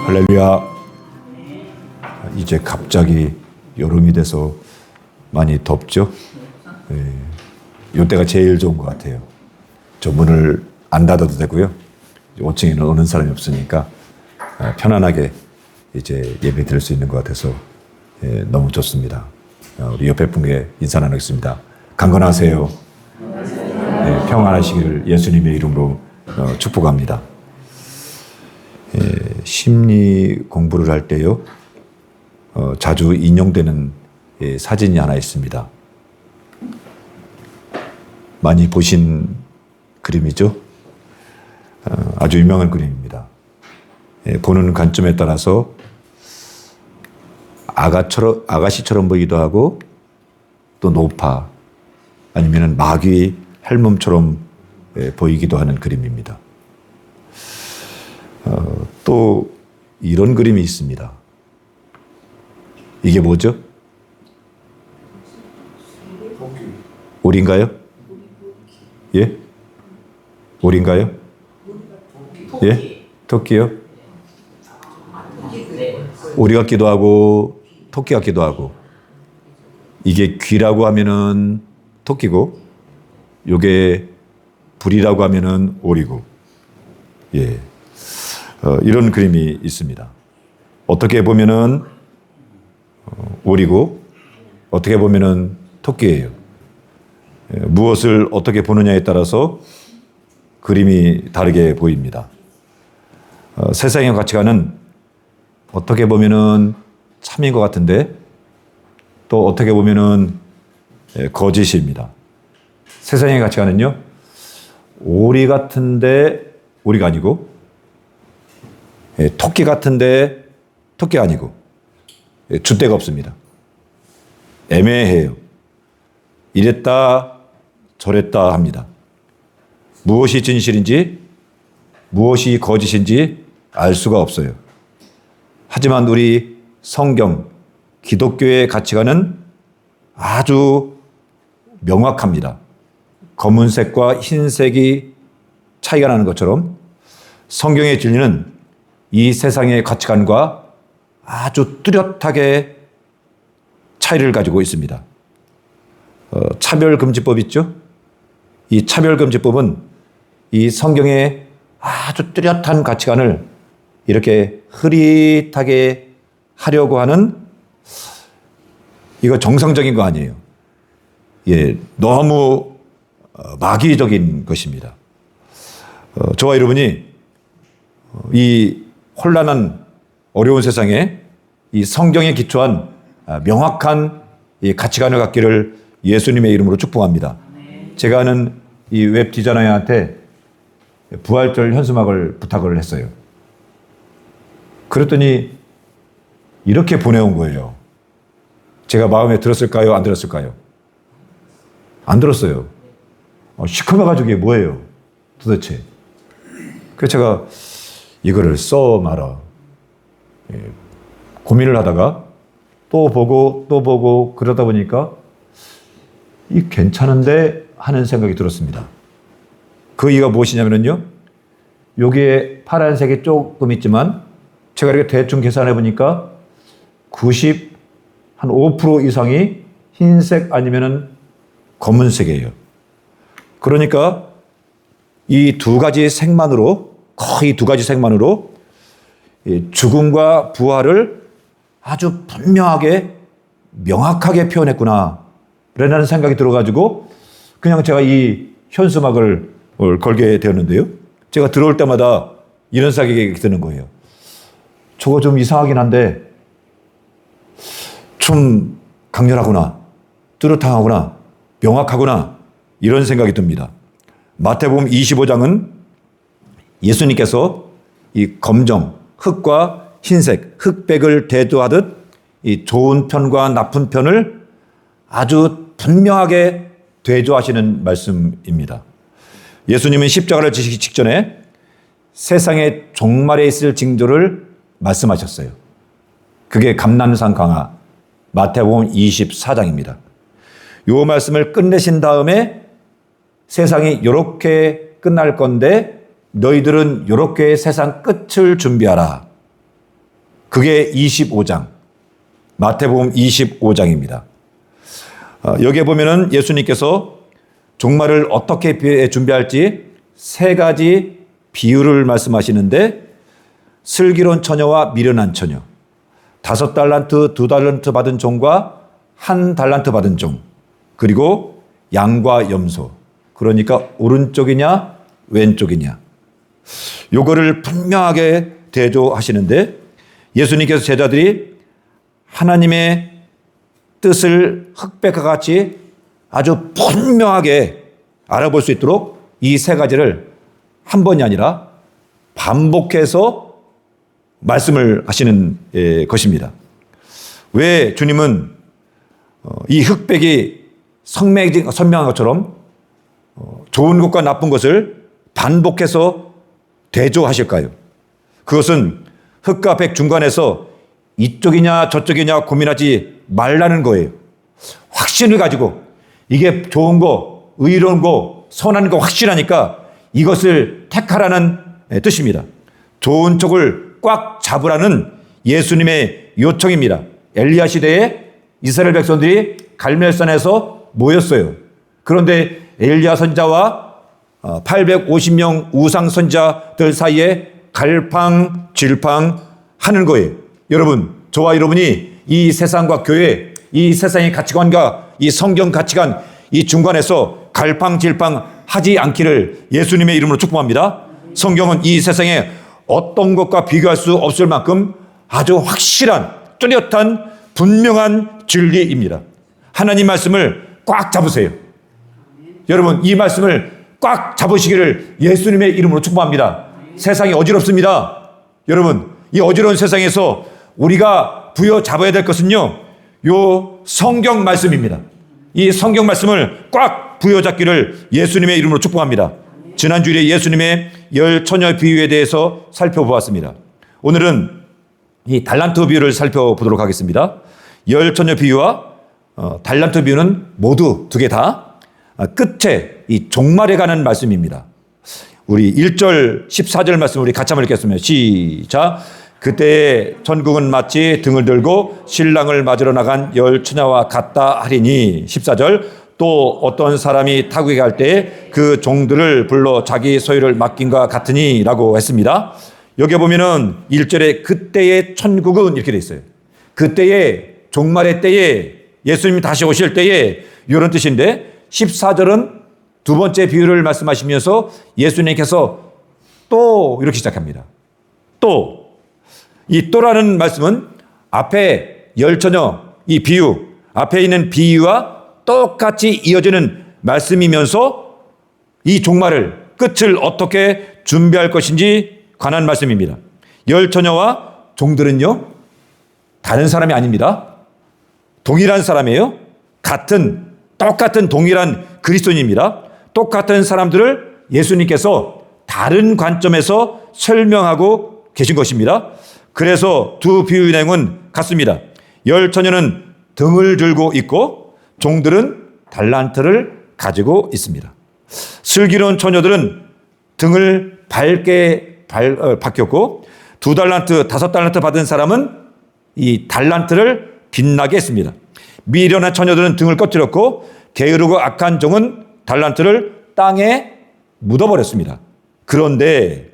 할렐루야. 이제 갑자기 여름이 돼서 많이 덥죠? 이때가 제일 좋은 것 같아요. 저 문을 안 닫아도 되고요. 5층에는 오는 사람이 없으니까 편안하게 이제 예배 드릴 수 있는 것 같아서 너무 좋습니다. 우리 옆에 분께 인사 나누겠습니다. 강건하세요. 평안하시기를 예수님의 이름으로 축복합니다. 심리 공부를 할 때요, 자주 인용되는 사진이 하나 있습니다. 많이 보신 그림이죠? 아주 유명한 그림입니다. 보는 관점에 따라서 아가씨처럼 보이기도 하고, 또 노파, 아니면 마귀 헬몸처럼 보이기도 하는 그림입니다. 또 이런 그림이 있습니다. 이게 뭐죠? 오리인가요? 예? 오리인가요? 예? 토끼요? 오리 같기도 하고 토끼 같기도 하고, 이게 귀라고 하면은 토끼고, 요게 불이라고 하면은 오리고, 예. 이런 그림이 있습니다. 어떻게 보면은 오리고, 어떻게 보면은 토끼예요. 무엇을 어떻게 보느냐에 따라서 그림이 다르게 보입니다. 세상의 가치관은 어떻게 보면은 참인 것 같은데, 또 어떻게 보면은 거짓입니다. 세상의 가치관은요, 오리 같은데 오리가 아니고, 토끼 같은데 토끼가 아니고, 줏대가 없습니다. 애매해요. 이랬다 저랬다 합니다. 무엇이 진실인지 무엇이 거짓인지 알 수가 없어요. 하지만 우리 성경, 기독교의 가치관은 아주 명확합니다. 검은색과 흰색이 차이가 나는 것처럼 성경의 진리는 이 세상의 가치관과 아주 뚜렷하게 차이를 가지고 있습니다. 차별금지법 있죠? 이 차별금지법은 이 성경의 아주 뚜렷한 가치관을 이렇게 흐릿하게 하려고 하는, 이거 정상적인 거 아니에요. 예, 너무 마귀적인 것입니다. 저와 여러분이 이 혼란한 어려운 세상에 이 성경에 기초한 명확한 이 가치관을 갖기를 예수님의 이름으로 축복합니다. 제가 아는 이 웹 디자이너한테 부활절 현수막을 부탁을 했어요. 그랬더니 이렇게 보내온 거예요. 제가 마음에 들었을까요? 안 들었을까요? 안 들었어요. 시커매가지고 이게 뭐예요? 도대체. 그래서 제가 이거를 써 말아. 고민을 하다가 또 보고 그러다 보니까 이 괜찮은데 하는 생각이 들었습니다. 그 이유가 무엇이냐면요, 여기에 파란색이 조금 있지만 제가 이렇게 대충 계산해 보니까 5% 이상이 흰색 아니면은 검은색이에요. 그러니까 이 두 가지 색만으로, 거의 두 가지 색만으로 죽음과 부활을 아주 분명하게 명확하게 표현했구나 라는 생각이 들어가지고 그냥 제가 이 현수막을 걸게 되었는데요, 제가 들어올 때마다 이런 생각이 드는 거예요. 저거 좀 이상하긴 한데 좀 강렬하구나, 뚜렷하구나, 명확하구나, 이런 생각이 듭니다. 마태복음 25장은 예수님께서 이 검정, 흑과 흰색, 흑백을 대조하듯 이 좋은 편과 나쁜 편을 아주 분명하게 대조하시는 말씀입니다. 예수님은 십자가를 지시기 직전에 세상의 종말에 있을 징조를 말씀하셨어요. 그게 감람산 강화, 마태복음 24장입니다. 이 말씀을 끝내신 다음에 세상이 이렇게 끝날 건데 너희들은 이렇게 세상 끝을 준비하라, 그게 25장. 마태복음 25장입니다. 여기에 보면은 예수님께서 종말을 어떻게 준비할지 세 가지 비유를 말씀하시는데, 슬기로운 처녀와 미련한 처녀, 5달란트, 2달란트 받은 종과 1달란트 받은 종, 그리고 양과 염소. 그러니까 오른쪽이냐 왼쪽이냐, 요거를 분명하게 대조하시는데, 예수님께서 제자들이 하나님의 뜻을 흑백과 같이 아주 분명하게 알아볼 수 있도록 이 세 가지를 한 번이 아니라 반복해서 말씀을 하시는 것입니다. 왜 주님은 이 흑백이 선명한 것처럼 좋은 것과 나쁜 것을 반복해서 대조하실까요? 그것은 흑과 백 중간에서 이쪽이냐 저쪽이냐 고민하지 말라는 거예요. 확신을 가지고 이게 좋은 거, 의로운 거, 선한 거 확실하니까 이것을 택하라는 뜻입니다. 좋은 쪽을 꽉 잡으라는 예수님의 요청입니다. 엘리야 시대에 이스라엘 백성들이 갈멜산에서 모였어요. 그런데 엘리야 선지자와 850명 우상 선지자들 사이에 갈팡질팡 하는 거예요. 여러분, 저와 여러분이 이 세상과 교회, 이 세상의 가치관과 이 성경 가치관, 이 중간에서 갈팡질팡 하지 않기를 예수님의 이름으로 축복합니다. 성경은 이 세상에 어떤 것과 비교할 수 없을 만큼 아주 확실한, 뚜렷한, 분명한 진리입니다. 하나님 말씀을 꽉 잡으세요. 여러분, 이 말씀을 꽉 잡으시기를 예수님의 이름으로 축복합니다. 세상이 어지럽습니다. 여러분, 이 어지러운 세상에서 우리가 부여잡아야 될 것은요, 요 성경 말씀입니다. 이 성경 말씀을 꽉 부여잡기를 예수님의 이름으로 축복합니다. 지난주에 예수님의 10처녀 비유에 대해서 살펴보았습니다. 오늘은 이 달란트 비유를 살펴보도록 하겠습니다. 10처녀 비유와 달란트 비유는 모두 두 개 다 끝에 이 종말에 관한 말씀입니다. 우리 1절 14절 말씀 우리 같이 한번 읽겠습니다. 시작. 그때 천국은 마치 등을 들고 신랑을 맞으러 나간 10처녀와 같다 하리니. 14절. 또 어떤 사람이 타국에 갈 때에 그 종들을 불러 자기 소유를 맡긴과 같으니 라고 했습니다. 여기 보면은 1절에 그때의 천국은 이렇게 돼 있어요. 그때의 종말의 때에 예수님이 다시 오실 때에 이런 뜻인데, 14절은 두 번째 비유를 말씀하시면서 예수님께서 또 이렇게 시작합니다. 또. 이 또라는 말씀은 앞에 10처녀 이 비유, 앞에 있는 비유와 똑같이 이어지는 말씀이면서 이 종말을, 끝을 어떻게 준비할 것인지 관한 말씀입니다. 10처녀와 종들은요, 다른 사람이 아닙니다. 동일한 사람이에요. 똑같은 동일한 그리스도인입니다. 똑같은 사람들을 예수님께서 다른 관점에서 설명하고 계신 것입니다. 그래서 두 비유의 내용은 같습니다. 10처녀는 등을 들고 있고 종들은 달란트를 가지고 있습니다. 슬기로운 처녀들은 등을 밝게 바뀌었고, 2달란트, 5달란트 받은 사람은 이 달란트를 빛나게 했습니다. 미련한 처녀들은 등을 꺼뜨렸고, 게으르고 악한 종은 달란트를 땅에 묻어버렸습니다. 그런데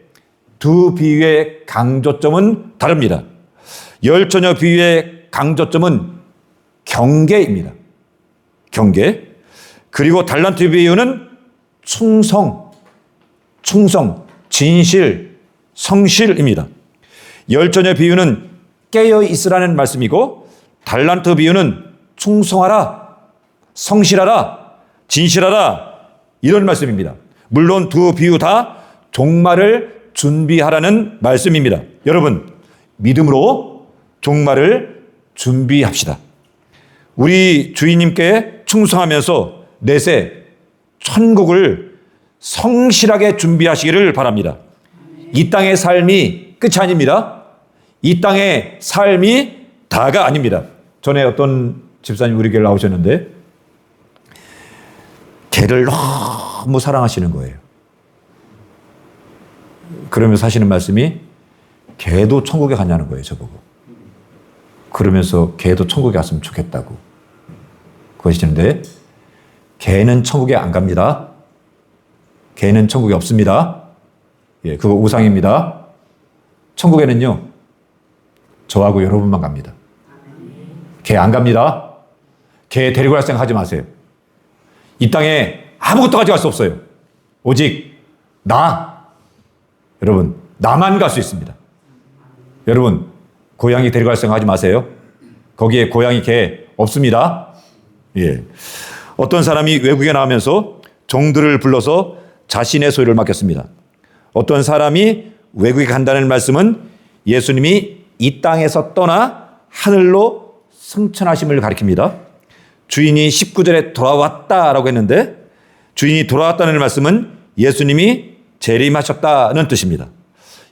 두 비유의 강조점은 다릅니다. 10처녀 비유의 강조점은 경계입니다. 경계. 그리고 달란트 비유는 충성, 진실, 성실입니다. 10처녀 비유는 깨어 있으라는 말씀이고, 달란트 비유는 충성하라, 성실하라, 진실하라, 이런 말씀입니다. 물론 두 비유 다 종말을 준비하라는 말씀입니다. 여러분, 믿음으로 종말을 준비합시다. 우리 주인님께 충성하면서 내세 천국을 성실하게 준비하시기를 바랍니다. 이 땅의 삶이 끝이 아닙니다. 이 땅의 삶이 다가 아닙니다. 전에 어떤 집사님 우리 교회 나오셨는데 개를 너무 사랑하시는 거예요. 그러면서 하시는 말씀이 개도 천국에 가냐는 거예요, 저보고. 그러면서 걔도 천국에 갔으면 좋겠다고 그러시는데 걔는 천국에 안 갑니다. 걔는 천국에 없습니다. 예, 그거 우상입니다. 천국에는요, 저하고 여러분만 갑니다. 걔 안 갑니다. 걔 데리고 갈 생각 하지 마세요. 이 땅에 아무것도 가져갈 수 없어요. 오직 여러분, 나만 갈 수 있습니다. 여러분, 고양이 데리고 갈 생각 하지 마세요. 거기에 고양이 개 없습니다. 예. 어떤 사람이 외국에 나오면서 종들을 불러서 자신의 소유를 맡겼습니다. 어떤 사람이 외국에 간다는 말씀은 예수님이 이 땅에서 떠나 하늘로 승천하심을 가리킵니다. 주인이 19절에 돌아왔다라고 했는데 주인이 돌아왔다는 말씀은 예수님이 재림하셨다는 뜻입니다.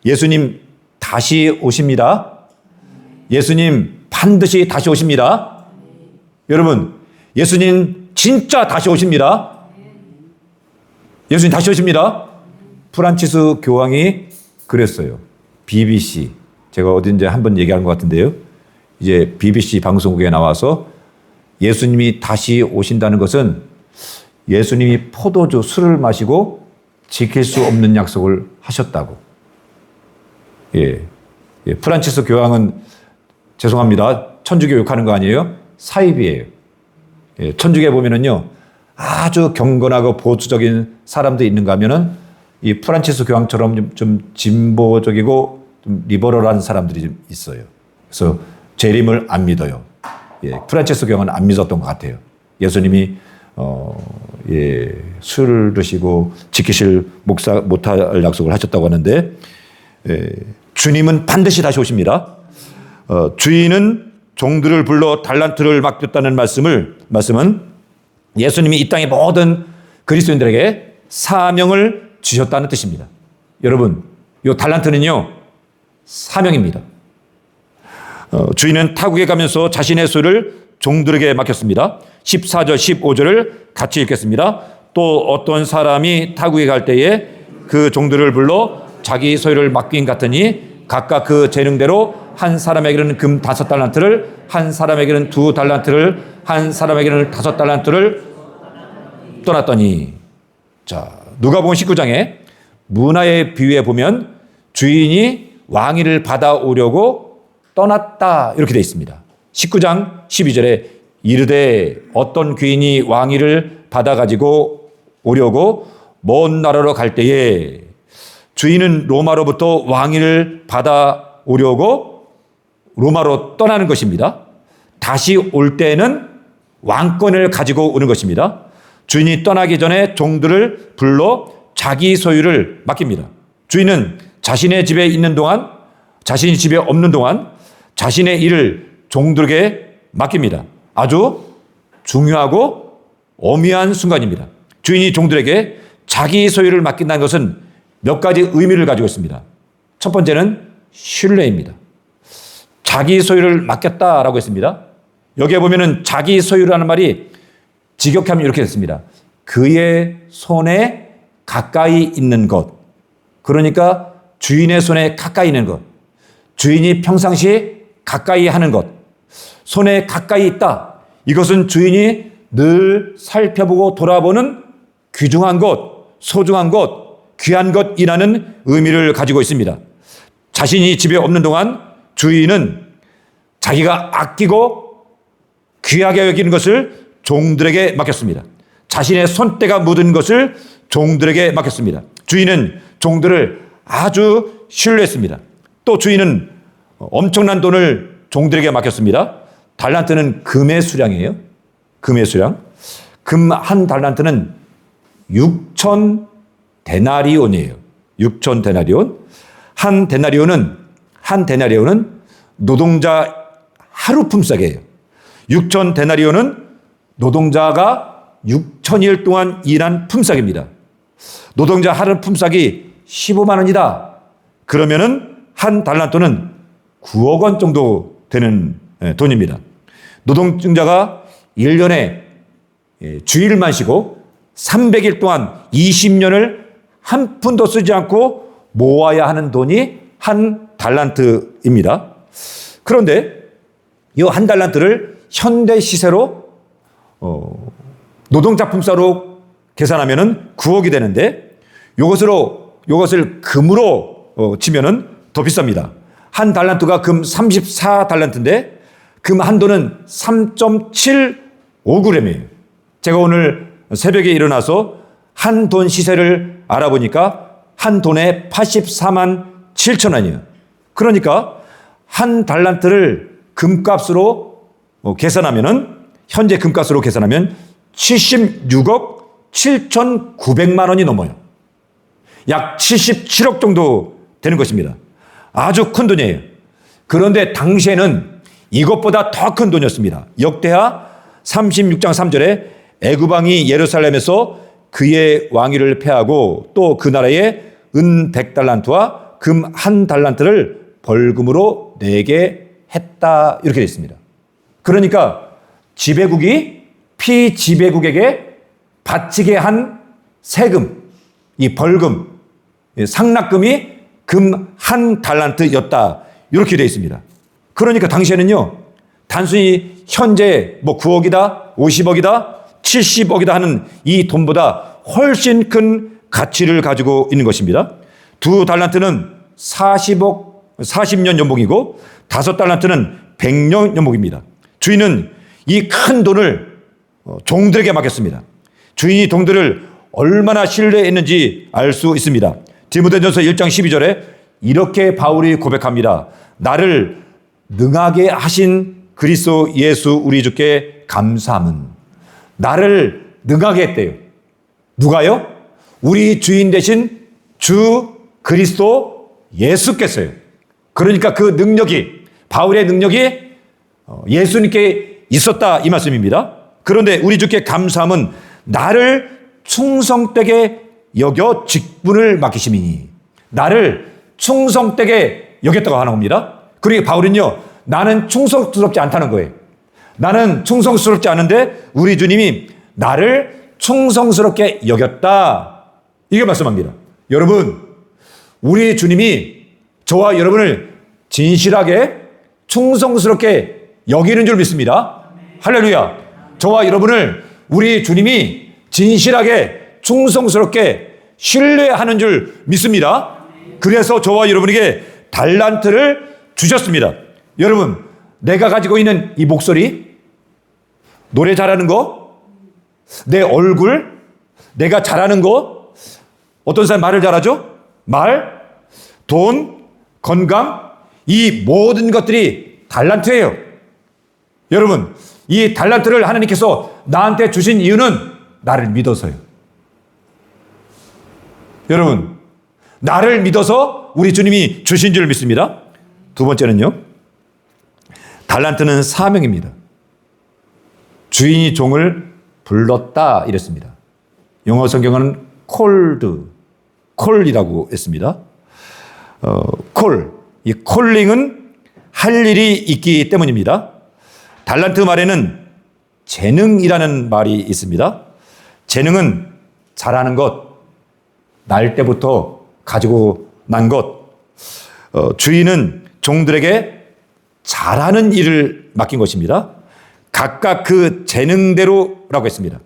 예수님 다시 오십니다. 예수님 반드시 다시 오십니다. 여러분, 예수님 진짜 다시 오십니다. 예수님 다시 오십니다. 프란치스 교황이 그랬어요. BBC, 제가 어딘지 한번 얘기한 것 같은데요. 이제 BBC 방송국에 나와서 예수님이 다시 오신다는 것은 예수님이 포도주 술을 마시고 지킬 수 없는 약속을 하셨다고. 예. 프란치스 교황은 죄송합니다. 천주교 욕하는 거 아니에요? 사입이에요. 예. 천주교에 보면은요, 아주 경건하고 보수적인 사람들이 있는가 하면은 이 프란치스 교황처럼 좀 진보적이고 좀 리버럴한 사람들이 좀 있어요. 그래서 재림을 안 믿어요. 예. 프란치스 교황은 안 믿었던 것 같아요. 예수님이 술을 드시고 지키실 못할 약속을 하셨다고 하는데, 주님은 반드시 다시 오십니다. 주인은 종들을 불러 달란트를 맡겼다는 말씀은 예수님이 이 땅의 모든 그리스도인들에게 사명을 주셨다는 뜻입니다. 여러분, 이 달란트는요, 사명입니다. 주인은 타국에 가면서 자신의 소유를 종들에게 맡겼습니다. 14절, 15절을 같이 읽겠습니다. 또 어떤 사람이 타국에 갈 때에 그 종들을 불러 자기 소유를 맡긴 같으니 각각 그 재능대로 한 사람에게는 금 5달란트를, 한 사람에게는 2달란트를, 한 사람에게는 5달란트를 떠났더니. 자, 누가복음 19장에 문화의 비유에 보면 주인이 왕위를 받아오려고 떠났다 이렇게 되어 있습니다. 19장 12절에 이르되 어떤 귀인이 왕위를 받아가지고 오려고 먼 나라로 갈 때에, 주인은 로마로부터 왕위를 받아오려고 로마로 떠나는 것입니다. 다시 올 때는 왕권을 가지고 오는 것입니다. 주인이 떠나기 전에 종들을 불러 자기 소유를 맡깁니다. 주인은 자신의 집에 있는 동안, 자신이 집에 없는 동안 자신의 일을 종들에게 맡깁니다. 아주 중요하고 엄미한 순간입니다. 주인이 종들에게 자기 소유를 맡긴다는 것은 몇 가지 의미를 가지고 있습니다. 첫 번째는 신뢰입니다. 자기 소유를 맡겼다라고 했습니다. 여기에 보면은 자기 소유라는 말이 직역하면 이렇게 됐습니다. 그의 손에 가까이 있는 것. 그러니까 주인의 손에 가까이 있는 것. 주인이 평상시 가까이 하는 것. 손에 가까이 있다. 이것은 주인이 늘 살펴보고 돌아보는 귀중한 것, 소중한 것, 귀한 것이라는 의미를 가지고 있습니다. 자신이 집에 없는 동안 주인은 자기가 아끼고 귀하게 여기는 것을 종들에게 맡겼습니다. 자신의 손때가 묻은 것을 종들에게 맡겼습니다. 주인은 종들을 아주 신뢰했습니다. 또 주인은 엄청난 돈을 종들에게 맡겼습니다. 달란트는 금의 수량이에요. 금의 수량. 금 한 달란트는 6천 데나리온이에요. 6천 데나리온. 한 데나리온은 노동자 하루 품삯이에요. 6천 데나리온은 노동자가 6천일 동안 일한 품삯입니다. 노동자 하루 품삯이 15만 원이다. 그러면은 한 달란트는 9억 원 정도 되는 돈입니다. 노동자가 1년에 주일만 쉬고 300일 동안 20년을 한 푼도 쓰지 않고 모아야 하는 돈이 한 달란트입니다. 그런데 이 한 달란트를 현대 시세로 노동작품사로 계산하면은 9억이 되는데 요것을 금으로 치면은 더 비쌉니다. 한 달란트가 금 34달란트인데 금 한도는 3.75g이에요. 제가 오늘 새벽에 일어나서 한 돈 시세를 알아보니까 한 돈에 84만 7천 원이에요. 그러니까 한 달란트를 금값으로 계산하면은 현재 금값으로 계산하면 76억 7,900만 원이 넘어요. 약 77억 정도 되는 것입니다. 아주 큰 돈이에요. 그런데 당시에는 이것보다 더 큰 돈이었습니다. 역대하 36장 3절에 애굽 왕이 예루살렘에서 그의 왕위를 폐하고 또 그 나라에 은 100달란트와 금 1달란트를 벌금으로 내게 했다 이렇게 되어 있습니다. 그러니까 지배국이 피지배국에게 바치게 한 세금, 이 벌금, 상납금이 금 1달란트였다 이렇게 되어 있습니다. 그러니까 당시에는요 단순히 현재 9억이다 50억이다 70억이다 하는 이 돈보다 훨씬 큰 가치를 가지고 있는 것입니다. 2달란트는 40년 연봉이고 5달란트는 100년 연봉입니다. 주인은 이 큰 돈을 종들에게 맡겼습니다. 주인이 종들을 얼마나 신뢰했는지 알 수 있습니다. 디모데전서 1장 12절에 이렇게 바울이 고백합니다. 나를 능하게 하신 그리스도 예수 우리 주께 감사함은. 나를 능하게 했대요. 누가요? 우리 주인 되신 주 그리스도 예수께서요. 그러니까 그 능력이, 바울의 능력이 예수님께 있었다 이 말씀입니다. 그런데 우리 주께 감사함은 나를 충성되게 여겨 직분을 맡기심이니. 나를 충성되게 여겼다고 하는 겁니다. 그러니까 바울은요, 나는 충성스럽지 않다는 거예요. 나는 충성스럽지 않은데 우리 주님이 나를 충성스럽게 여겼다. 이게 말씀합니다. 여러분, 우리 주님이 저와 여러분을 진실하게 충성스럽게 여기는 줄 믿습니다. 할렐루야. 저와 여러분을 우리 주님이 진실하게 충성스럽게 신뢰하는 줄 믿습니다. 그래서 저와 여러분에게 달란트를 주셨습니다. 여러분, 내가 가지고 있는 이 목소리, 노래 잘하는 거, 내 얼굴, 내가 잘하는 거, 어떤 사람 말을 잘하죠? 말, 돈, 건강, 이 모든 것들이 달란트예요. 여러분, 이 달란트를 하나님께서 나한테 주신 이유는 나를 믿어서요. 여러분, 나를 믿어서 우리 주님이 주신 줄 믿습니다. 두 번째는요, 달란트는 사명입니다. 주인이 종을 불렀다 이랬습니다. 영어 성경은 콜이라고 했습니다. 이 콜링은 할 일이 있기 때문입니다. 달란트 말에는 재능이라는 말이 있습니다. 재능은 잘하는 것, 날 때부터 가지고 난 것. 주인은 종들에게 잘하는 일을 맡긴 것입니다. 각각 그 재능대로라고 했습니다.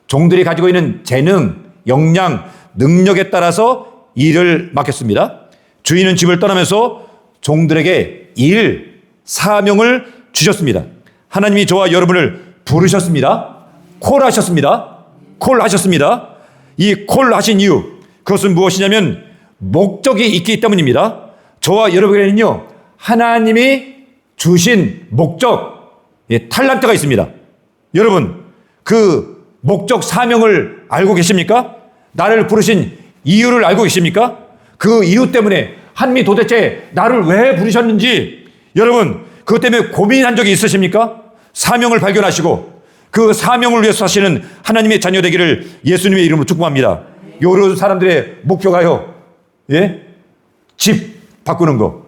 종들이 가지고 있는 재능, 역량, 능력에 따라서 일을 맡겼습니다. 주인은 집을 떠나면서 종들에게 일, 사명을 주셨습니다. 하나님이 저와 여러분을 부르셨습니다. 콜하셨습니다. 이 콜하신 이유, 그것은 무엇이냐면 목적이 있기 때문입니다. 저와 여러분에게는요, 하나님이 주신 목적, 탈란트가 있습니다. 여러분, 그 목적 사명을 알고 계십니까? 나를 부르신 이유를 알고 계십니까? 그 이유 때문에 하나님이 도대체 나를 왜 부르셨는지 여러분, 그것 때문에 고민한 적이 있으십니까? 사명을 발견하시고 그 사명을 위해서 사시는 하나님의 자녀 되기를 예수님의 이름으로 축복합니다. 여러 사람들의 목표가요, 집 바꾸는 거,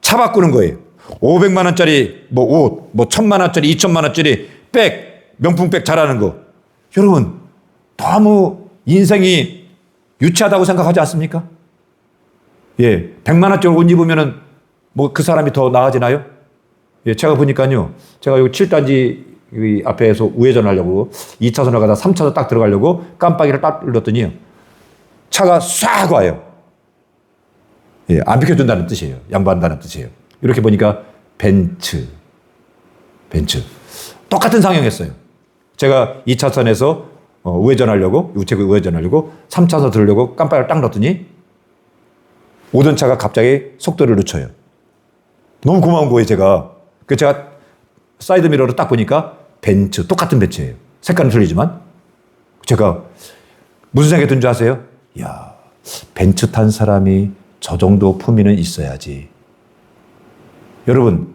차 바꾸는 거예요. 500만 원짜리 옷, 1000만 원짜리, 2000만 원짜리 백, 명품백 잘하는 거. 여러분, 너무 인생이 유치하다고 생각하지 않습니까? 100만 원짜리 옷 입으면은 그 사람이 더 나아지나요? 예, 제가 보니까요. 제가 여기 7단지 여기 앞에서 우회전 하려고 2차선 나가다 3차선 딱 들어가려고 깜빡이를 딱 눌렀더니 차가 싹 와요. 예, 안 비켜준다는 뜻이에요. 양보한다는 뜻이에요. 이렇게 보니까 벤츠. 똑같은 상황이었어요. 제가 2차선에서 우회전하려고, 우체국 우회전하려고 3차선 들으려고 깜빡이를 딱 넣었더니 오던 차가 갑자기 속도를 늦춰요. 너무 고마운 거예요, 제가. 그래서 제가 사이드 미러로 딱 보니까 벤츠, 똑같은 벤츠예요. 색깔은 틀리지만. 제가 무슨 생각이 든 줄 아세요? 이야, 벤츠 탄 사람이 저 정도 품위는 있어야지. 여러분,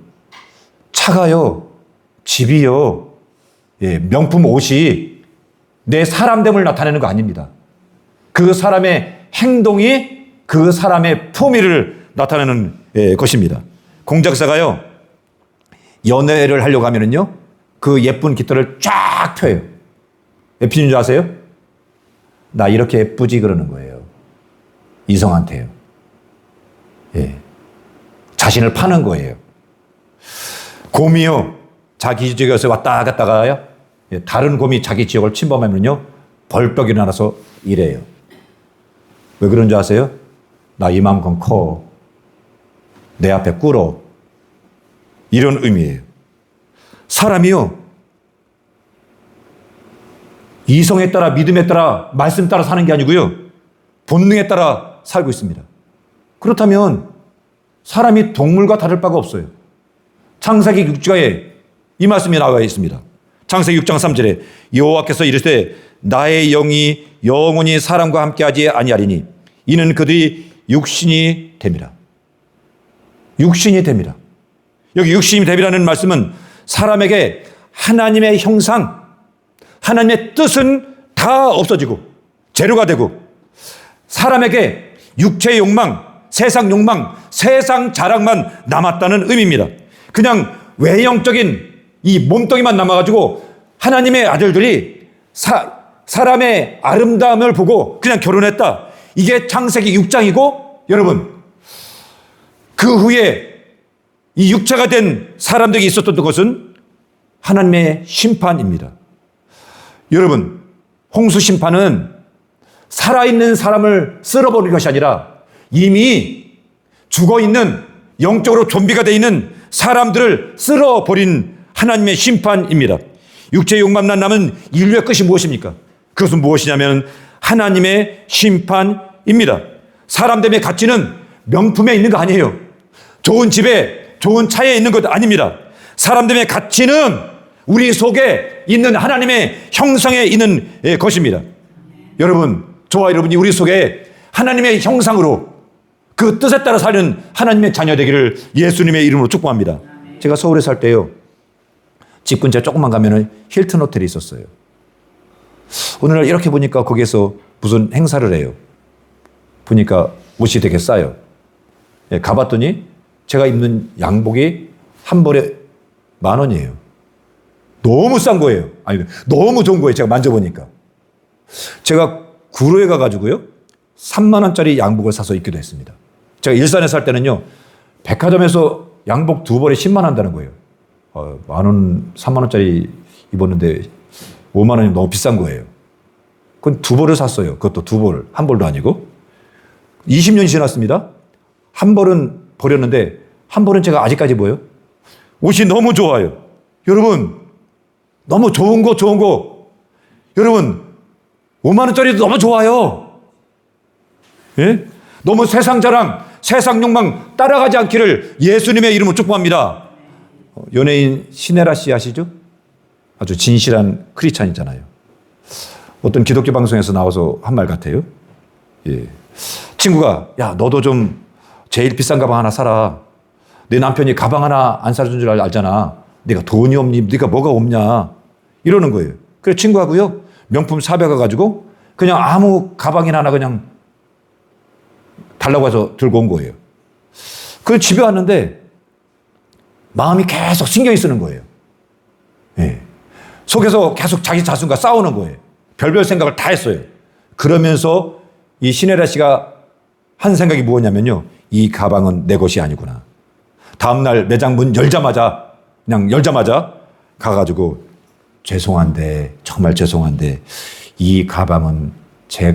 차가요, 집이요, 예, 명품 옷이 내 사람됨을 나타내는 거 아닙니다. 그 사람의 행동이 그 사람의 품위를 나타내는 것입니다. 공작사가요, 연애를 하려고 하면은요, 그 예쁜 깃털을 쫙 펴요. 왜 피는 줄 아세요? 나 이렇게 예쁘지 그러는 거예요. 이성한테요. 예. 자신을 파는 거예요. 곰이요, 자기 지역에서 왔다 갔다가요, 예, 다른 곰이 자기 지역을 침범하면요, 벌떡 일어나서 이래요. 왜 그런 줄 아세요? 나 이만큼 커. 내 앞에 꿇어. 이런 의미예요. 사람이요, 이성에 따라, 믿음에 따라, 말씀 따라 사는 게 아니고요, 본능에 따라 살고 있습니다. 그렇다면 사람이 동물과 다를 바가 없어요. 창세기 6장에 이 말씀이 나와 있습니다. 창세기 6장 3절에 여호와께서 이르시되 나의 영이 영원히 사람과 함께하지 아니하리니 이는 그들이 육신이 됨이라. 육신이 됨이라. 여기 육신이 됨이라는 말씀은 사람에게 하나님의 형상, 하나님의 뜻은 다 없어지고 재료가 되고 사람에게 육체의 욕망, 세상 욕망, 세상 자랑만 남았다는 의미입니다. 그냥 외형적인 이 몸뚱이만 남아가지고 하나님의 아들들이 사람의 아름다움을 보고 그냥 결혼했다. 이게 창세기 6장이고 여러분, 그 후에 이 육체가 된 사람들이 있었던 것은 하나님의 심판입니다. 여러분, 홍수 심판은 살아있는 사람을 쓸어버리는 것이 아니라 이미 죽어있는, 영적으로 좀비가 되어 있는 사람들을 쓸어버린 하나님의 심판입니다. 육체의 욕망만 남은 인류의 끝이 무엇입니까? 그것은 무엇이냐면 하나님의 심판입니다. 사람됨의 가치는 명품에 있는 거 아니에요. 좋은 집에, 좋은 차에 있는 것 아닙니다. 사람됨의 가치는 우리 속에 있는 하나님의 형상에 있는 것입니다. 여러분, 저와 여러분이 우리 속에 하나님의 형상으로 그 뜻에 따라 사는 하나님의 자녀 되기를 예수님의 이름으로 축복합니다. 제가 서울에 살 때요, 집 근처에 조금만 가면은 힐튼 호텔이 있었어요. 오늘날 이렇게 보니까 거기에서 무슨 행사를 해요. 보니까 옷이 되게 싸요. 예, 가봤더니 제가 입는 양복이 한 벌에 10,000원이에요. 너무 싼 거예요. 아니, 너무 좋은 거예요. 제가 만져보니까. 제가 구로에 가가지고요, 30,000원짜리 양복을 사서 입기도 했습니다. 제가 일산에 살 때는요, 백화점에서 양복 2벌에 10만 원 한다는 거예요. 10,000원, 30,000원짜리 입었는데 5만 원이면 너무 비싼 거예요. 그건 2벌을 샀어요. 그것도 2벌을. 한 벌도 아니고. 20년이 지났습니다. 한 벌은 버렸는데 한 벌은 제가 아직까지 뭐예요? 옷이 너무 좋아요. 여러분, 너무 좋은 거. 여러분, 5만 원짜리도 너무 좋아요. 예? 너무 세상 자랑, 세상 욕망 따라가지 않기를 예수님의 이름으로 축복합니다. 연예인 신혜라 씨 아시죠? 아주 진실한 크리스찬이잖아요. 어떤 기독교 방송에서 나와서 한 말 같아요. 예. 친구가, 야, 너도 좀 제일 비싼 가방 하나 사라. 내 남편이 가방 하나 안 사준 줄 알잖아. 네가 돈이 없니? 네가 뭐가 없냐? 이러는 거예요. 그래서 친구하고요, 명품 샵에 가가지고 그냥 아무 가방이나 하나 그냥 달라고 해서 들고 온 거예요. 그 집에 왔는데 마음이 계속 신경이 쓰는 거예요. 예. 속에서 계속 자기 자신과 싸우는 거예요. 별별 생각을 다 했어요. 그러면서 이 신혜라 씨가 한 생각이 뭐냐면요, 이 가방은 내 것이 아니구나. 다음날 매장 문 열자마자 그냥 열자마자 가가지고 죄송한데 정말 죄송한데 이 가방은 제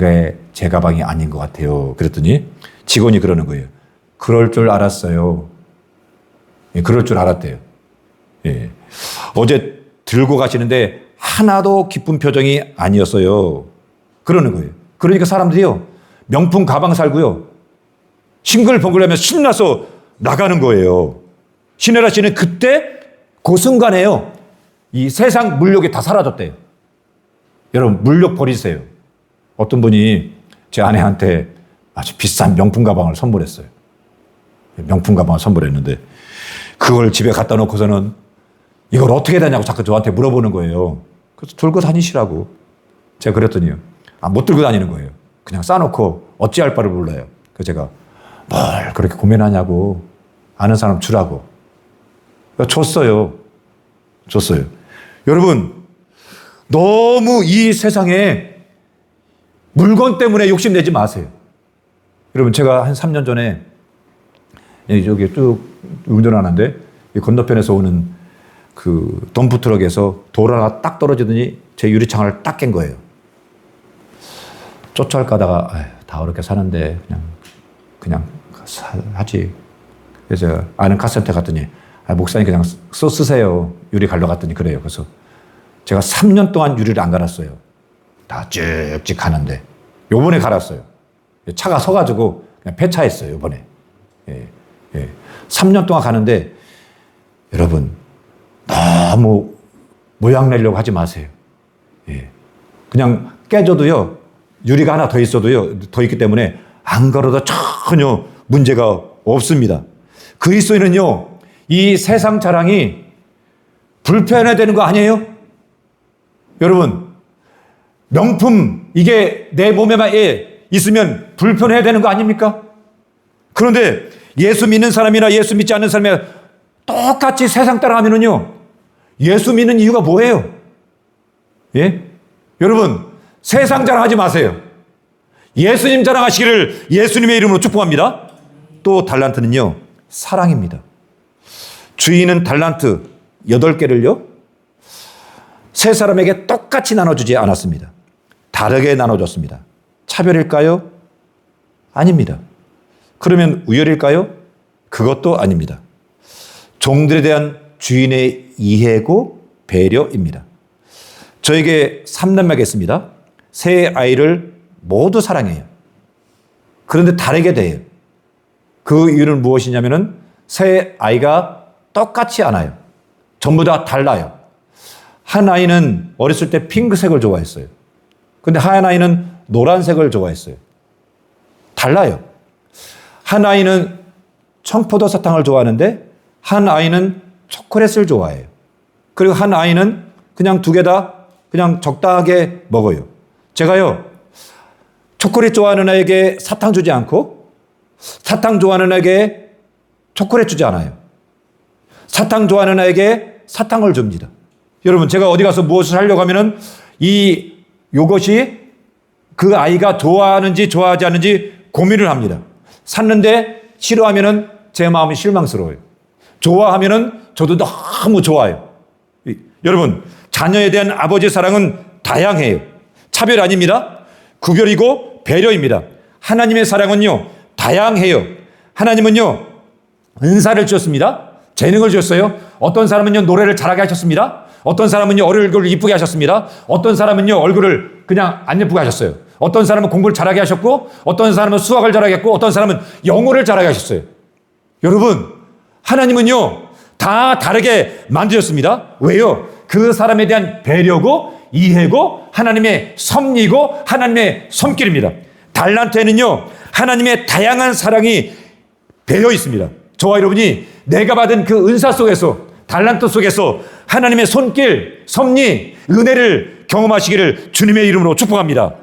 가방이 아닌 것 같아요. 그랬더니 직원이 그러는 거예요. 그럴 줄 알았어요. 예, 그럴 줄 알았대요. 예. 어제 들고 가시는데 하나도 기쁜 표정이 아니었어요. 그러는 거예요. 그러니까 사람들이요, 명품 가방 살고요, 싱글벙글하면서 신나서 나가는 거예요. 신혜라 씨는 그때 그 순간에요, 이 세상 물욕이 다 사라졌대요. 여러분, 물욕 버리세요. 어떤 분이 제 아내한테 아주 비싼 명품 가방을 선물했어요. 명품 가방을 선물했는데 그걸 집에 갖다 놓고서는 이걸 어떻게 다냐고 자꾸 저한테 물어보는 거예요. 그래서 들고 다니시라고 제가 그랬더니요, 못 들고 다니는 거예요. 그냥 싸놓고 어찌할 바를 몰라요. 그래서 제가 뭘 그렇게 고민하냐고, 아는 사람 주라고 줬어요. 여러분, 너무 이 세상에 물건 때문에 욕심내지 마세요. 여러분, 제가 한 3년 전에 여기 쭉 운전하는데 이 건너편에서 오는 그 덤프트럭에서 돌 하나 딱 떨어지더니 제 유리창을 딱 깬 거예요. 쫓아갈까다가 다 어렵게 사는데 그냥 하지. 그래서 제가 아는 카센터 갔더니 목사님 그냥 쓰세요. 유리 갈러 갔더니 그래요. 그래서 제가 3년 동안 유리를 안 갈았어요. 다 쭉쭉 가는데 요번에 갈았어요. 차가 서가지고 그냥 폐차했어요. 요번에. 예. 3년 동안 가는데 여러분, 너무 모양 내려고 하지 마세요. 예. 그냥 깨져도요, 유리가 하나 더 있어도요, 더 있기 때문에 안 걸어도 전혀 문제가 없습니다. 그리스도인은요, 이 세상 자랑이 불편해야 되는 거 아니에요? 여러분, 명품 이게 내 몸에만 있으면 불편해야 되는 거 아닙니까? 그런데 예수 믿는 사람이나 예수 믿지 않는 사람이 똑같이 세상 따라가면은요, 예수 믿는 이유가 뭐예요? 예? 여러분, 세상 자랑하지 마세요. 예수님 자랑하시기를 예수님의 이름으로 축복합니다. 또 달란트는요, 사랑입니다. 주인은 달란트 8개를요, 세 사람에게 똑같이 나눠주지 않았습니다. 다르게 나눠줬습니다. 차별일까요? 아닙니다. 그러면 우열일까요? 그것도 아닙니다. 종들에 대한 주인의 이해고 배려입니다. 저에게 3남매가 있습니다. 세 아이를 모두 사랑해요. 그런데 다르게 돼요. 그 이유는 무엇이냐면은 세 아이가 똑같지 않아요. 전부 다 달라요. 한 아이는 어렸을 때 핑크색을 좋아했어요. 근데 한 아이는 노란색을 좋아했어요. 달라요. 한 아이는 청포도 사탕을 좋아하는데 한 아이는 초콜릿을 좋아해요. 그리고 한 아이는 그냥 두 개 다 그냥 적당하게 먹어요. 제가요, 초콜릿 좋아하는 아이에게 사탕 주지 않고 사탕 좋아하는 아이에게 초콜릿 주지 않아요. 사탕 좋아하는 아이에게 사탕을 줍니다. 여러분, 제가 어디 가서 무엇을 하려고 하면은 요것이 그 아이가 좋아하는지 좋아하지 않는지 고민을 합니다. 샀는데 싫어하면은 제 마음이 실망스러워요. 좋아하면은 저도 너무 좋아요. 여러분, 자녀에 대한 아버지의 사랑은 다양해요. 차별 아닙니다. 구별이고 배려입니다. 하나님의 사랑은요, 다양해요. 하나님은요, 은사를 주셨습니다. 재능을 주셨어요. 어떤 사람은요, 노래를 잘하게 하셨습니다. 어떤 사람은요, 얼굴을 이쁘게 하셨습니다. 어떤 사람은요, 얼굴을 그냥 안 예쁘게 하셨어요. 어떤 사람은 공부를 잘하게 하셨고, 어떤 사람은 수학을 잘하게 했고, 어떤 사람은 영어를 잘하게 하셨어요. 여러분, 하나님은요, 다 다르게 만드셨습니다. 왜요? 그 사람에 대한 배려고, 이해고, 하나님의 섭리고, 하나님의 손길입니다. 달란트에는요, 하나님의 다양한 사랑이 배어 있습니다. 저와 여러분이 내가 받은 그 은사 속에서, 달란트 속에서 하나님의 손길, 섭리, 은혜를 경험하시기를 주님의 이름으로 축복합니다.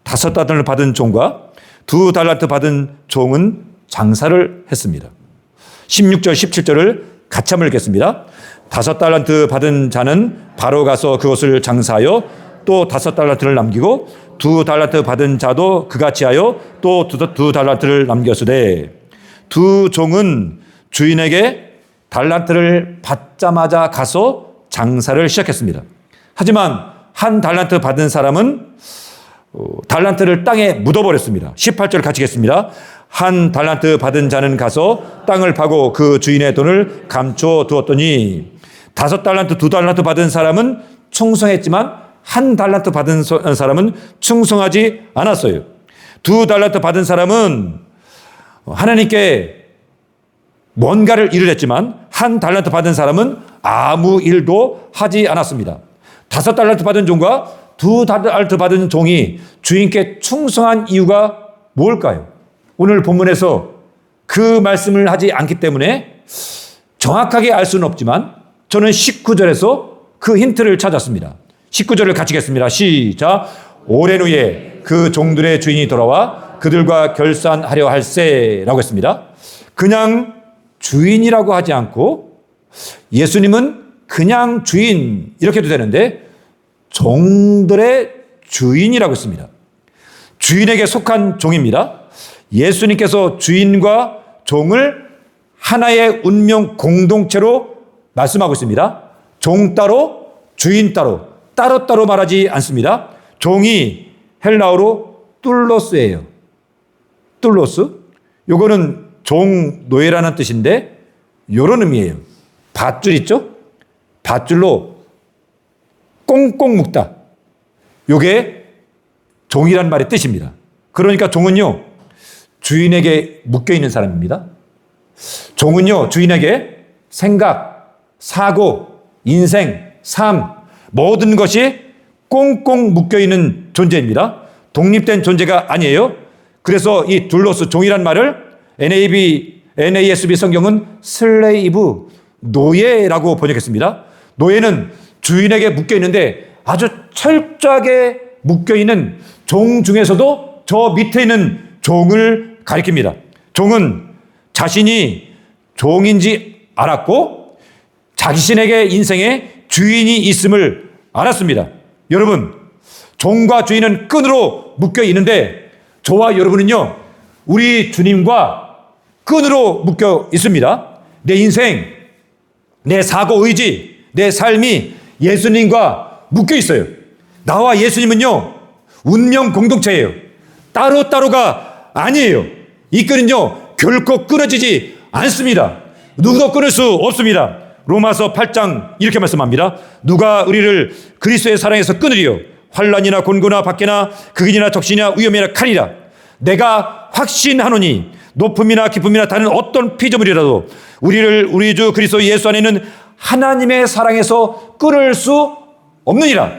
5달란트 받은 종과 2달란트 받은 종은 장사를 했습니다. 16절, 17절을 같이 한번 읽겠습니다. 5달란트 받은 자는 바로 가서 그것을 장사하여 또 5달란트를 남기고 2달란트 받은 자도 그같이 하여 또 2달란트를 남겼으되 두 종은 주인에게 달란트를 받자마자 가서 장사를 시작했습니다. 하지만 한 달란트 받은 사람은 달란트를 땅에 묻어버렸습니다. 18절 같이 읽겠습니다. 한 달란트 받은 자는 가서 땅을 파고 그 주인의 돈을 감춰 두었더니 5달란트, 2달란트 받은 사람은 충성했지만 한 달란트 받은 사람은 충성하지 않았어요. 2달란트 받은 사람은 하나님께 뭔가를 일을 했지만 한 달란트 받은 사람은 아무 일도 하지 않았습니다. 5달란트 받은 종과 2달란트 받은 종이 주인께 충성한 이유가 뭘까요? 오늘 본문에서 그 말씀을 하지 않기 때문에 정확하게 알 수는 없지만 저는 19절에서 그 힌트를 찾았습니다. 19절을 같이 읽겠습니다. 시작. 오랜 후에 그 종들의 주인이 돌아와 그들과 결산하려 할세라고 했습니다. 그냥 주인이라고 하지 않고 예수님은 그냥 주인 이렇게 해도 되는데 종들의 주인이라고 했습니다. 주인에게 속한 종입니다. 예수님께서 주인과 종을 하나의 운명 공동체로 말씀하고 있습니다. 종 따로 주인 따로 따로따로 말하지 않습니다. 종이 헬라어로 뚫로스예요. 뚫로스. 요거는 종 노예라는 뜻인데 요런 의미예요. 밧줄 있죠? 밧줄로 꽁꽁 묶다. 요게 종이란 말의 뜻입니다. 그러니까 종은요, 주인에게 묶여있는 사람입니다. 종은요, 주인에게 생각, 사고, 인생, 삶, 모든 것이 꽁꽁 묶여있는 존재입니다. 독립된 존재가 아니에요. 그래서 이 둘로스, 종이란 말을 NASB 성경은 슬레이브, 노예라고 번역했습니다. 노예는 주인에게 묶여있는데 아주 철저하게 묶여있는 종 중에서도 저 밑에 있는 종을 가리킵니다. 종은 자신이 종인지 알았고 자신에게 인생에 주인이 있음을 알았습니다. 여러분, 종과 주인은 끈으로 묶여 있는데 저와 여러분은요, 우리 주님과 끈으로 묶여 있습니다. 내 인생, 내 사고 의지, 내 삶이 예수님과 묶여 있어요. 나와 예수님은요, 운명 공동체예요. 따로따로가 아니에요. 이 끈은요, 결코 끊어지지 않습니다. 누구도 끊을 수 없습니다. 로마서 8장 이렇게 말씀합니다. 누가 우리를 그리스도의 사랑에서 끊으리요? 환난이나 곤고나 박해나 극인이나 적신이나 위험이나 칼이라. 내가 확신하노니 높음이나 기쁨이나 다른 어떤 피조물이라도 우리를 우리 주 그리스도 예수 안에 있는 하나님의 사랑에서 끊을 수 없느니라.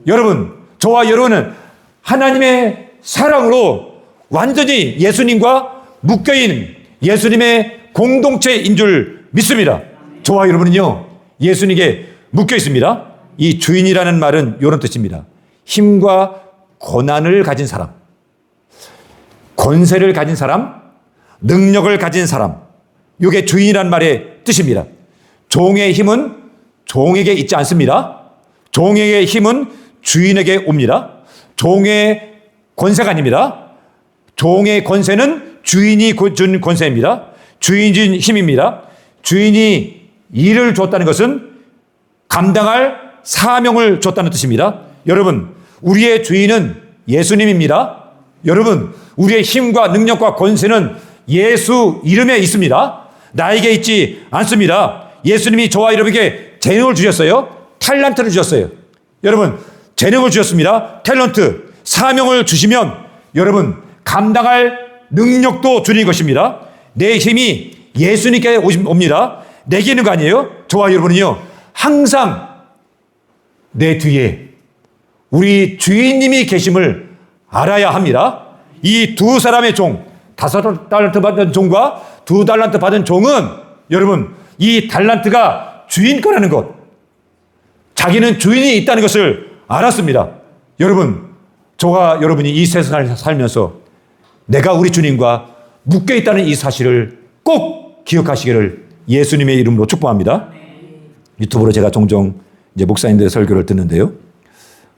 여러분, 저와 여러분은 하나님의 사랑으로 완전히 예수님과 묶여있는 예수님의 공동체인 줄 믿습니다. 저와 여러분은요, 예수님께 묶여 있습니다. 이 주인이라는 말은 이런 뜻입니다. 힘과 권한을 가진 사람, 권세를 가진 사람, 능력을 가진 사람, 이게 주인이라는 말의 뜻입니다. 종의 힘은 종에게 있지 않습니다. 종의 힘은 주인에게 옵니다. 종의 권세가 아닙니다. 종의 권세는 주인이 준 권세입니다. 주인이 준 힘입니다. 주인이 일을 줬다는 것은 감당할 사명을 줬다는 뜻입니다. 여러분, 우리의 주인은 예수님입니다. 여러분, 우리의 힘과 능력과 권세는 예수 이름에 있습니다. 나에게 있지 않습니다. 예수님이 저와 여러분에게 재능을 주셨어요. 탤런트를 주셨어요. 여러분, 재능을 주셨습니다. 탤런트, 사명을 주시면 여러분, 감당할 능력도 주는 것입니다. 내 힘이 예수님께 옵니다. 내게 있는 거 아니에요? 저와 여러분은요, 항상 내 뒤에 우리 주인님이 계심을 알아야 합니다. 이 두 사람의 종, 5달란트 받은 종과 2달란트 받은 종은 여러분, 이 달란트가 주인 거라는 것, 자기는 주인이 있다는 것을 알았습니다. 여러분, 저와 여러분이 이 세상을 살면서 내가 우리 주님과 묶여 있다는 이 사실을 꼭 기억하시기를 예수님의 이름으로 축복합니다. 유튜브로 제가 종종 이제 목사님들의 설교를 듣는데요.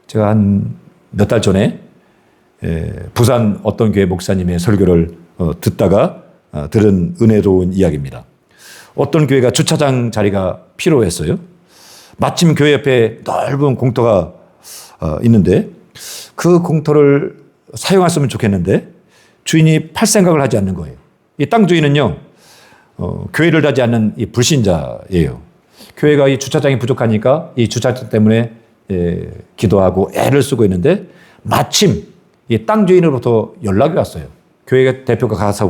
제가 한 몇 달 전에 부산 어떤 교회 목사님의 설교를 듣다가 들은 은혜로운 이야기입니다. 어떤 교회가 주차장 자리가 필요했어요. 마침 교회 옆에 넓은 공터가 있는데 그 공터를 사용했으면 좋겠는데 주인이 팔 생각을 하지 않는 거예요. 이 땅 주인은요, 교회를 다지 않는 이 불신자예요. 교회가 이 주차장이 부족하니까 이 주차장 때문에 기도하고 애를 쓰고 있는데 마침 이 땅 주인으로부터 연락이 왔어요. 교회 대표가 가서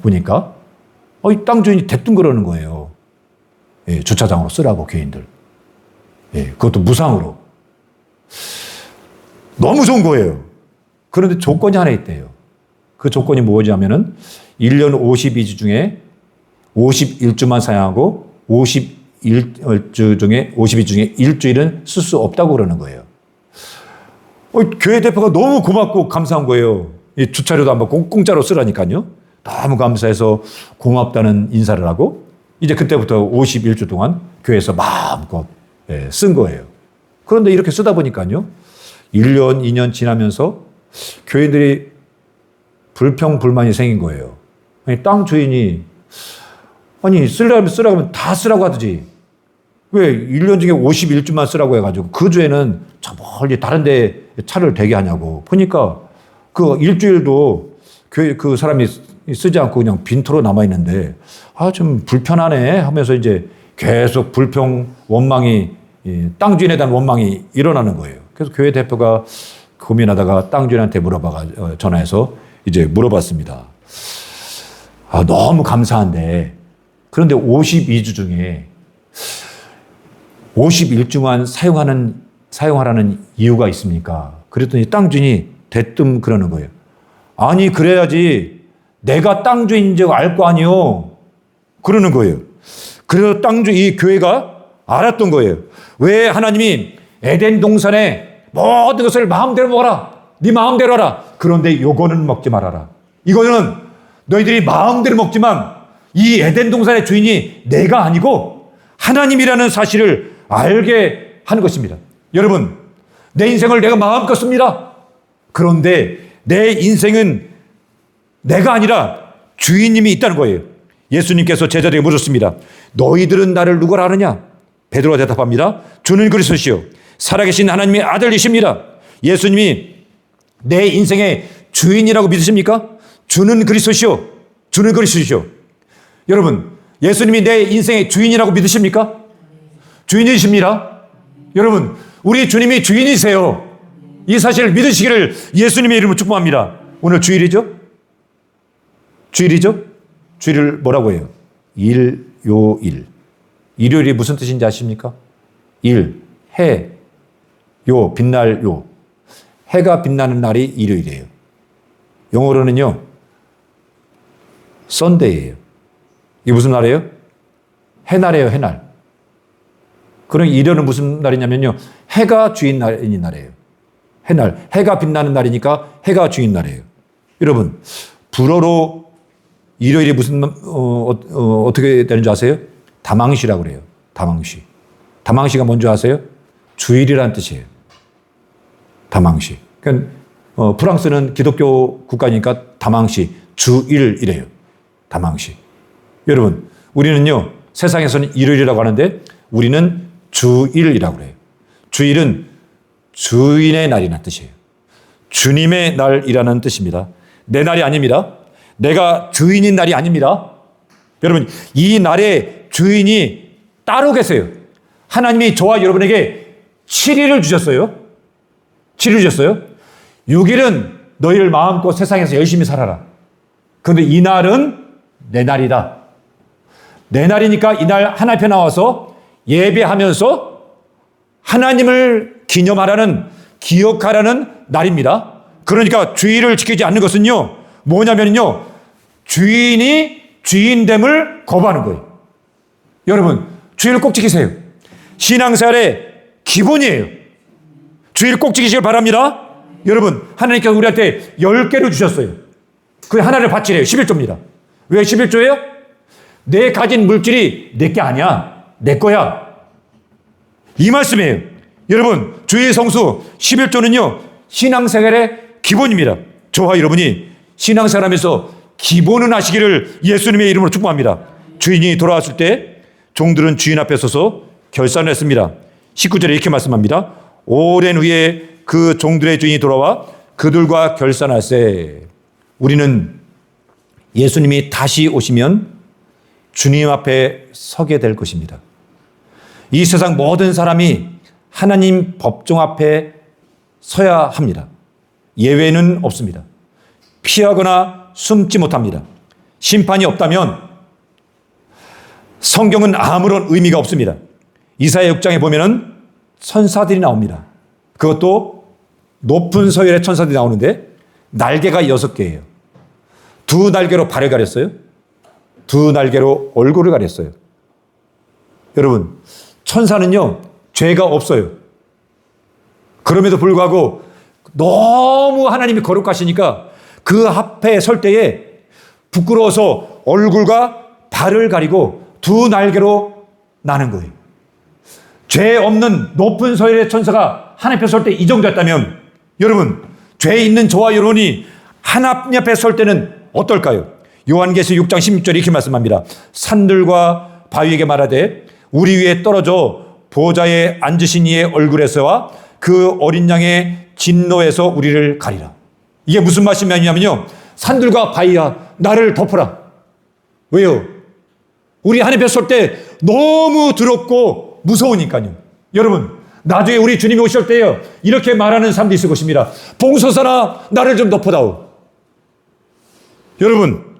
보니까 이 땅 주인이 대뜸 그러는 거예요. 주차장으로 쓰라고 교인들. 그것도 무상으로. 너무 좋은 거예요. 그런데 조건이 하나 있대요. 그 조건이 뭐냐면은 1년 52주 중에 51주만 사용하고 52주 중에 일주일은 쓸 수 없다고 그러는 거예요. 교회 대표가 너무 고맙고 감사한 거예요. 이 주차료도 한번 공짜로 쓰라니까요. 너무 감사해서 고맙다는 인사를 하고 이제 그때부터 51주 동안 교회에서 마음껏 쓴 거예요. 그런데 이렇게 쓰다 보니까요. 1년, 2년 지나면서 교인들이 불평불만이 생긴 거예요. 아니, 땅 주인이 쓰라고 하면 다 쓰라고 하듯이 왜 1년 중에 51주만 쓰라고 해가지고 그 주에는 저 멀리 다른 데 차를 대게 하냐고. 보니까 그 일주일도 교회 그 사람이 쓰지 않고 그냥 빈터로 남아있는데 좀 불편하네 하면서 이제 계속 불평, 원망이 땅 주인에 대한 원망이 일어나는 거예요. 그래서 교회 대표가 고민하다가 땅 주인한테 전화해서 이제 물어봤습니다. 너무 감사한데 그런데 52주 중에 51주만 사용하라는 이유가 있습니까? 그랬더니 땅 주인이 대뜸 그러는 거예요. 아니 그래야지 내가 땅 주인인 줄 알 거 아니요. 그러는 거예요. 그래서 이 교회가 알았던 거예요. 왜 하나님이 에덴 동산에 모든 것을 마음대로 먹어라. 네 마음대로 하라. 그런데 요거는 먹지 말아라. 이거는 너희들이 마음대로 먹지만 이 에덴 동산의 주인이 내가 아니고 하나님이라는 사실을 알게 하는 것입니다. 여러분, 내 인생을 내가 마음껏 씁니다. 그런데 내 인생은 내가 아니라 주인님이 있다는 거예요. 예수님께서 제자들에게 물었습니다. 너희들은 나를 누구라 하느냐? 베드로가 대답합니다. 주는 그리스도시요 살아계신 하나님의 아들이십니다. 예수님이 내 인생의 주인이라고 믿으십니까? 주는 그리스도시요. 주는 그리스도시요. 여러분, 예수님이 내 인생의 주인이라고 믿으십니까? 주인이십니다. 여러분, 우리 주님이 주인이세요. 이 사실을 믿으시기를 예수님의 이름으로 축복합니다. 오늘 주일이죠? 주일이죠? 주일을 뭐라고 해요? 일요일. 일요일이 무슨 뜻인지 아십니까? 일, 해, 요, 빛날 요. 해가 빛나는 날이 일요일이에요. 영어로는요, 썬데이예요. 이게 무슨 날이에요? 해날이에요, 해날. 그럼 일요일은 무슨 날이냐면요, 해가 주인 날인 날이에요. 해날, 해가 빛나는 날이니까 해가 주인 날이에요. 여러분, 불어로 일요일이 무슨 어떻게 되는 줄 아세요? 다망시라고 그래요. 다망시. 다망시가 뭔지 아세요? 주일이라는 뜻이에요. 다망시. 그러니까 프랑스는 기독교 국가니까 다망시, 주일이래요. 다망시. 여러분, 우리는요, 세상에서는 일요일이라고 하는데 우리는 주일이라고 그래요. 주일은 주인의 날이라는 뜻이에요. 주님의 날이라는 뜻입니다. 내 날이 아닙니다. 내가 주인인 날이 아닙니다. 여러분, 이 날의 주인이 따로 계세요. 하나님이 저와 여러분에게 7일을 주셨어요. 7일 주셨어요. 6일은 너희를 마음껏 세상에서 열심히 살아라. 그런데 이 날은 내 날이다. 내 날이니까 이날 하나님 앞에 나와서 예배하면서 하나님을 기념하라는, 기억하라는 날입니다. 그러니까 주일을 지키지 않는 것은요, 뭐냐면요, 주인이 주인됨을 거부하는 거예요. 여러분, 주일을 꼭 지키세요. 신앙생활의 기본이에요. 주일 꼭 지키시길 바랍니다. 여러분, 하나님께서 우리한테 10개를 주셨어요. 그 하나를 바치래요. 11조입니다. 왜 11조예요? 내 가진 물질이 내 게 아니야. 내 거야. 이 말씀이에요. 여러분, 주일 성수 11조는요, 신앙생활의 기본입니다. 저와 여러분이 신앙생활하면서 기본은 하시기를 예수님의 이름으로 축복합니다. 주인이 돌아왔을 때 종들은 주인 앞에 서서 결산을 했습니다. 19절에 이렇게 말씀합니다. 오랜 후에 그 종들의 주인이 돌아와 그들과 결산할세. 우리는 예수님이 다시 오시면 주님 앞에 서게 될 것입니다. 이 세상 모든 사람이 하나님 법정 앞에 서야 합니다. 예외는 없습니다. 피하거나 숨지 못합니다. 심판이 없다면 성경은 아무런 의미가 없습니다. 이사야 6장에 보면은 천사들이 나옵니다. 그것도 높은 서열의 천사들이 나오는데 날개가 6개예요. 2날개로 발을 가렸어요. 2날개로 얼굴을 가렸어요. 여러분, 천사는요, 죄가 없어요. 그럼에도 불구하고 너무 하나님이 거룩하시니까 그 앞에 설 때에 부끄러워서 얼굴과 발을 가리고 2날개로 나는 거예요. 죄 없는 높은 서열의 천사가 하나님 앞에 설 때 이 정도였다면 여러분, 죄 있는 저와 여러분이 하나님 앞에 설 때는 어떨까요? 요한계시록 6장 16절에 이렇게 말씀합니다. 산들과 바위에게 말하되 우리 위에 떨어져 보좌에 앉으신 이의 얼굴에서와 그 어린 양의 진노에서 우리를 가리라. 이게 무슨 말씀이냐면요, 산들과 바위야 나를 덮어라. 왜요? 우리 하나님 앞에 설 때 너무 더럽고 무서우니까요. 여러분, 나중에 우리 주님이 오실 때요, 이렇게 말하는 사람도 있을 것입니다. 봉소사나 나를 좀 덮어다오. 여러분,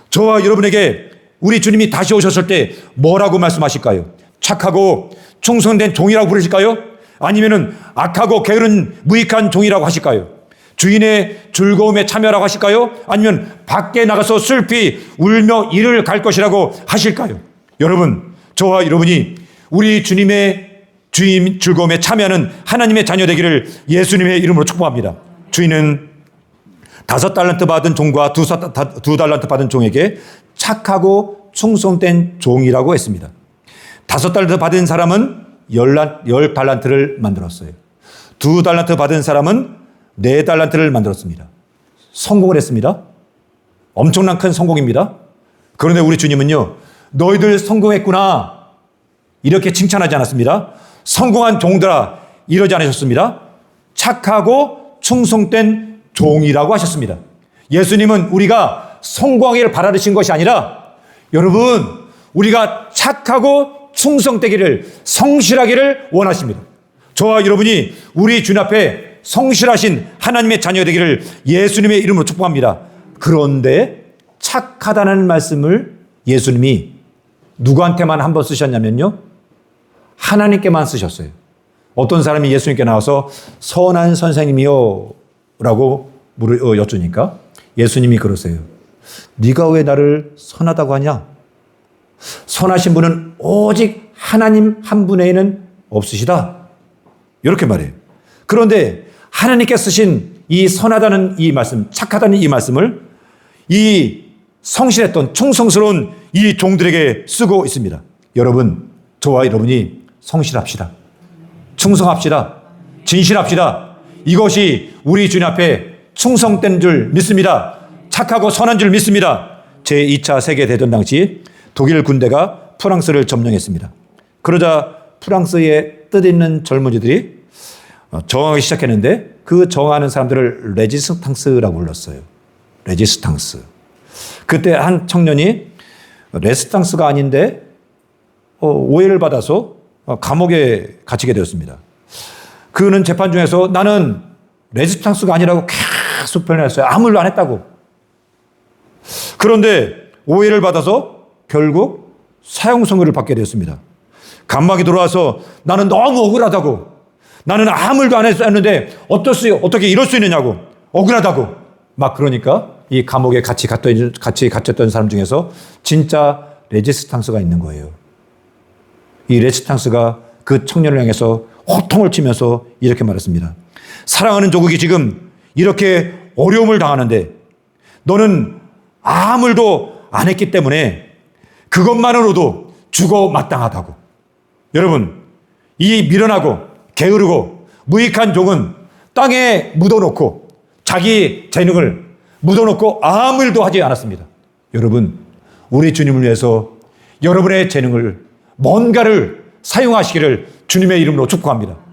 저와 여러분에게 우리 주님이 다시 오셨을 때 뭐라고 말씀하실까요? 착하고 충성된 종이라고 부르실까요? 아니면은 악하고 게으른 무익한 종이라고 하실까요? 주인의 즐거움에 참여라고 하실까요? 아니면 밖에 나가서 슬피 울며 이를 갈 것이라고 하실까요? 여러분, 저와 여러분이 우리 주님의 주인 즐거움에 참여하는 하나님의 자녀 되기를 예수님의 이름으로 축복합니다. 주인은 5달란트 받은 종과 2달란트 받은 종에게 착하고 충성된 종이라고 했습니다. 5달란트 받은 사람은 10달란트를 만들었어요. 2달란트 받은 사람은 4달란트를 만들었습니다. 성공을 했습니다. 엄청난 큰 성공입니다. 그런데 우리 주님은요, 너희들 성공했구나 이렇게 칭찬하지 않았습니다. 성공한 종들아 이러지 않으셨습니다. 착하고 충성된 종이라고 하셨습니다. 예수님은 우리가 성공하기를 바라신 것이 아니라 여러분, 우리가 착하고 충성되기를, 성실하기를 원하십니다. 저와 여러분이 우리 주님 앞에 성실하신 하나님의 자녀 되기를 예수님의 이름으로 축복합니다. 그런데 착하다는 말씀을 예수님이 누구한테만 한 번 쓰셨냐면요, 하나님께만 쓰셨어요. 어떤 사람이 예수님께 나와서 선한 선생님이요 라고 여쭈니까 예수님이 그러세요. 네가 왜 나를 선하다고 하냐? 선하신 분은 오직 하나님 한 분에는 없으시다. 이렇게 말해요. 그런데 하나님께 쓰신 이 선하다는 이 말씀, 착하다는 이 말씀을 이 성실했던 충성스러운 이 종들에게 쓰고 있습니다. 여러분, 저와 여러분이 성실합시다. 충성합시다. 진실합시다. 이것이 우리 주님 앞에 충성된 줄 믿습니다. 착하고 선한 줄 믿습니다. 제2차 세계대전 당시 독일 군대가 프랑스를 점령했습니다. 그러자 프랑스의 뜻있는 젊은이들이 저항하기 시작했는데 그 저항하는 사람들을 레지스탕스라고 불렀어요. 레지스탕스. 그때 한 청년이 레스탕스가 아닌데 오해를 받아서 감옥에 갇히게 되었습니다. 그는 재판 중에서 나는 레지스탕스가 아니라고 계속 변했어요. 아무 일도 안 했다고. 그런데 오해를 받아서 결국 사형 선고를 받게 되었습니다. 감옥에 들어와서 나는 너무 억울하다고. 나는 아무 일도 안 했는데 어떻게 이럴 수 있느냐고. 억울하다고. 막 그러니까 이 감옥에 같이 갇혔던 사람 중에서 진짜 레지스탕스가 있는 거예요. 이 레지스탕스가 그 청년을 향해서 호통을 치면서 이렇게 말했습니다. 사랑하는 조국이 지금 이렇게 어려움을 당하는데 너는 아무 일도 안 했기 때문에 그것만으로도 죽어 마땅하다고. 여러분, 이 미련하고 게으르고 무익한 종은 땅에 묻어놓고 자기 재능을 묻어놓고 아무 일도 하지 않았습니다. 여러분, 우리 주님을 위해서 여러분의 재능을 뭔가를 사용하시기를 주님의 이름으로 축복합니다.